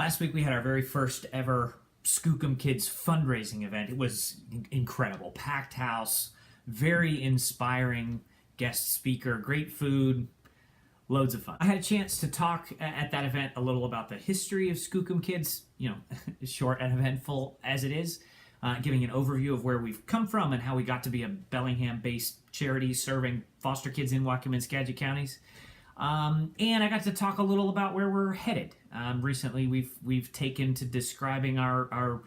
Last week we had our very first ever Skookum Kids fundraising event. It was incredible. Packed house, very inspiring guest speaker, great food, loads of fun. I had a chance to talk at that event a little about the history of Skookum Kids, short and eventful as it is, giving an overview of where we've come from and how we got to be a Bellingham-based charity serving foster kids in Whatcom and Skagit counties. And I got to talk a little about where we're headed. Recently, we've taken to describing our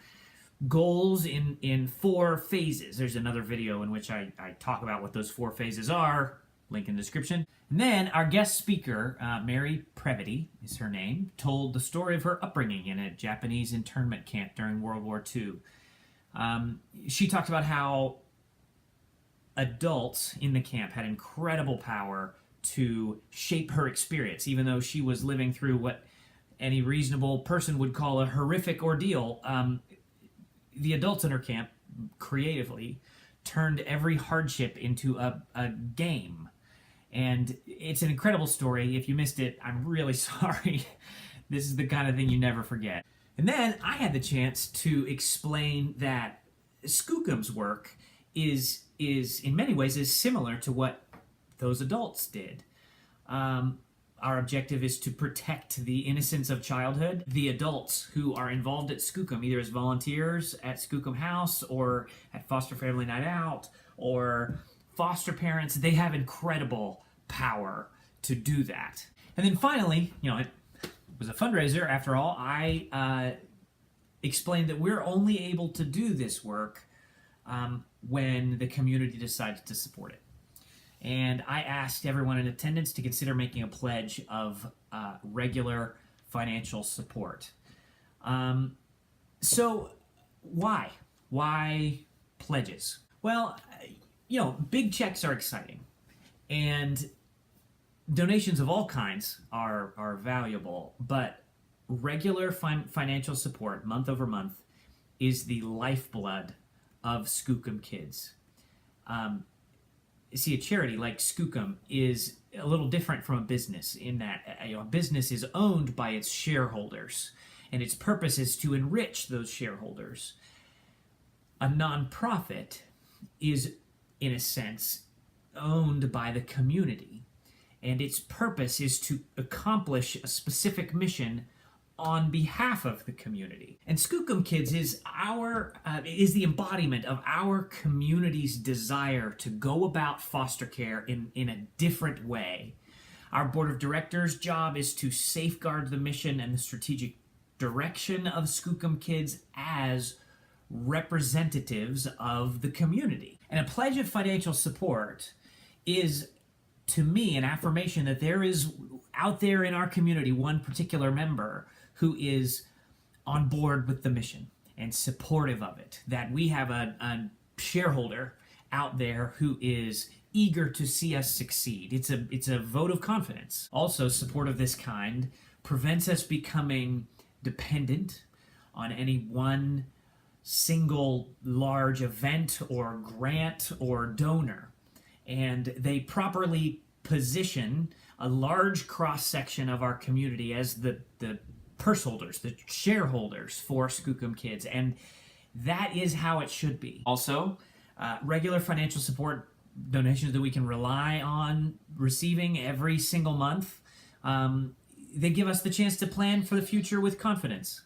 goals in 4 phases. There's another video in which I talk about what those 4 phases are. Link in the description. And then our guest speaker, Mary Previty is her name, told the story of her upbringing in a Japanese internment camp during World War II. She talked about how adults in the camp had incredible power to shape her experience, even though she was living through what any reasonable person would call a horrific ordeal. The adults in her camp creatively turned every hardship into a game. And it's an incredible story. If you missed it, I'm really sorry. This is the kind of thing you never forget. And then I had the chance to explain that Skookum's work is in many ways is similar to what those adults did. Our objective is to protect the innocence of childhood. The adults who are involved at Skookum, either as volunteers at Skookum House or at Foster Family Night Out or foster parents, they have incredible power to do that. And then finally, it was a fundraiser after all, I explained that we're only able to do this work when the community decides to support it. And I asked everyone in attendance to consider making a pledge of regular financial support. So why? Why pledges? Well, big checks are exciting. And donations of all kinds are valuable. But regular financial support, month over month, is the lifeblood of Skookum Kids. See, a charity like Skookum is a little different from a business in that a business is owned by its shareholders, and its purpose is to enrich those shareholders. A nonprofit is, in a sense, owned by the community, and its purpose is to accomplish a specific mission on behalf of the community. And Skookum Kids is the embodiment of our community's desire to go about foster care in a different way. Our board of directors' job is to safeguard the mission and the strategic direction of Skookum Kids as representatives of the community. And a pledge of financial support is, to me, an affirmation that there is out there in our community one particular member who is on board with the mission and supportive of it, that we have a shareholder out there who is eager to see us succeed. It's a vote of confidence. Also, support of this kind prevents us becoming dependent on any one single large event or grant or donor. And they properly position a large cross-section of our community as the purse holders, the shareholders for Skookum Kids, and that is how it should be. Also, regular financial support donations that we can rely on receiving every single month, they give us the chance to plan for the future with confidence.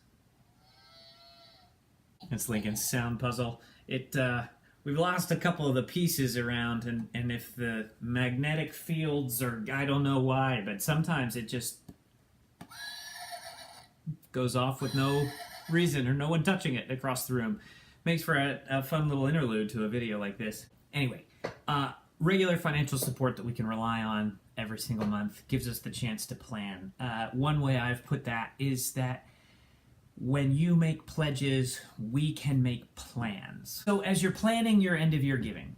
It's Lincoln's sound puzzle. We've lost a couple of the pieces around, and if the magnetic fields are, I don't know why, but sometimes it just goes off with no reason or no one touching it across the room. Makes for a fun little interlude to a video like this. Anyway, regular financial support that we can rely on every single month gives us the chance to plan. One way I've put that is that when you make pledges, we can make plans. So as you're planning your end-of-year giving,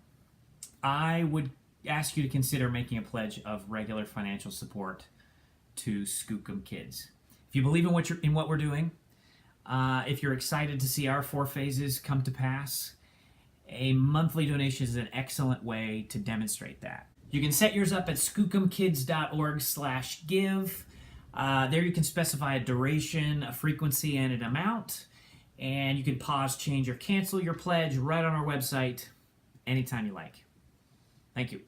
I would ask you to consider making a pledge of regular financial support to Skookum Kids. If you believe in what we're doing, if you're excited to see our 4 phases come to pass, a monthly donation is an excellent way to demonstrate that. You can set yours up at skookumkids.org/give. There you can specify a duration, a frequency, and an amount. And you can pause, change, or cancel your pledge right on our website anytime you like. Thank you.